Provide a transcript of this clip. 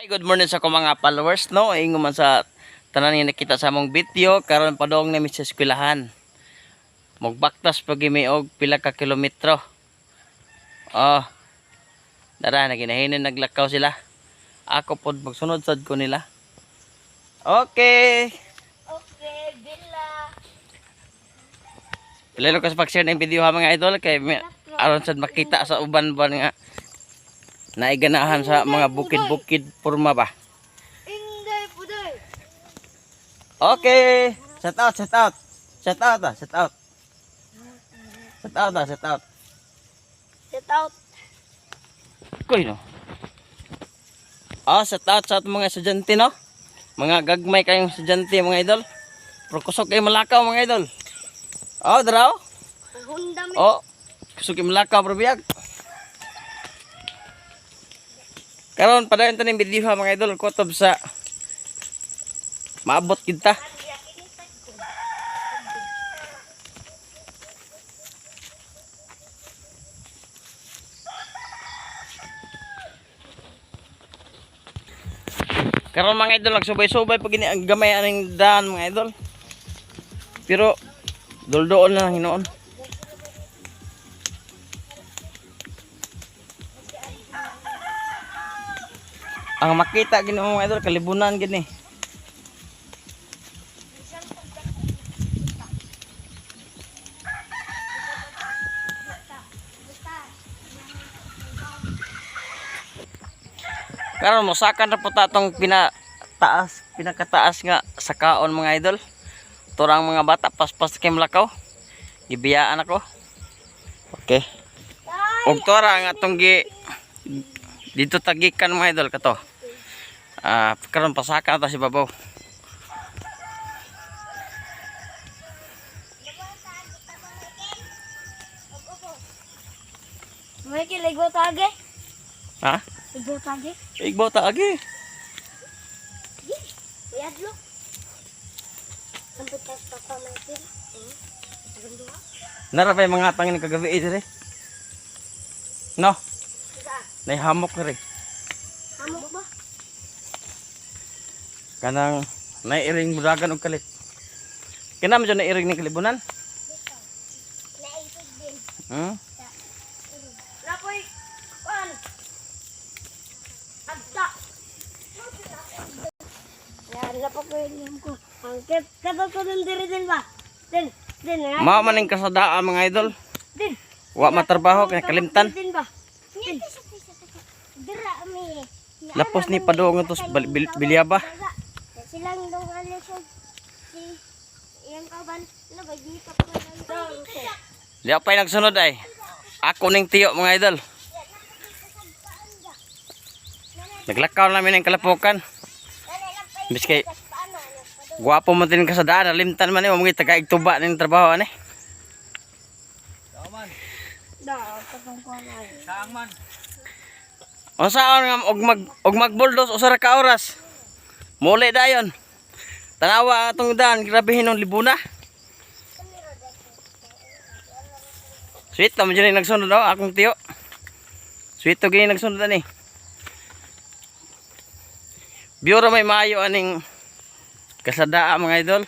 Good morning sa ko mga followers, no? Ingon man sa tanan nga nakita sa among video karon padong na mi sa eskwelahan. Magbaktas pag mi og pila ka kilometro. Oh. Dara na ginahinin naglakaw sila. Ako pod magsunod sad ko nila. Okay. Okay, Bella. Lalo ko sa pag-share ng video ha mga idol kay aron sad makita sa uban ba nga naiganahan sa mga bukid-bukid porma ba. Inday puday. Okay. Shout out, shout out. Shout out, shout out. Shout out, shout out. Set out. Koy no. Shout out sa mga estudyante no. Mga gagmay kayong estudyante mga idol. Pero kusog kayo malakaw mga idol. Draw. Honda mi. Kusog kayo malakaw bro biyag. Karon padayon taning video ha mga idol kutob sa maabot kita. Karon mga idol nagsubay-subay pag gini ang gamay aning daan mga idol. Pero duldoon na lang hinoon. Ang makita gini mga idol kalibunan gini. Karon mosakan ra po tatong pinakataas nga sa kaon mga idol. Turang mga bata paspas kay Malakaw. Gibiyaan ako. Okay. Og tora nga atong dito tagikan mga idol kato. Karon pasakan ta si babaw. May kiligbo tage. Ha? Ligbo tage. Igbaw ta agi. Yadlo. Sampai tas pa natin. Nara pa yung mga pangin kagabi dire. No, Sa. nay hamok na rin. Hamok ba? Kanang nairing muragan og kalit. Kinam jud nairing ni kalibunan. Naisig din. Lapoy. Kuan. Agta. Yan, lapo ko yung ko. Angkit. Kapag ko dun diri din ba? Din. Mao man ning kasadaan mga idol. Din. Wa matrabaho kay kalimtan. Din ba? Din. Dira mi. Lapos ni padung tos bilyaba. Silang dong alisod. Si iyang kaban na bagi pa ko. Di pa nagsunod ay. Ako ning tiyo mga idol. Naglakaw namin ang kalapukan. Biskay guwapo man tin kasadaan, limtan man ni mo mga taga-igtuba ning trabaho ani. Saang man. Unsaon nga og magbuldos usara ka oras. Muli dayon. Tanawa atong daan, grabe hinong libuna. Sweet mo dyan nagsunod daw akong tiyo. Sweet to gini nagsunod ani. Biyura may maayo aning kasadaa mga idol.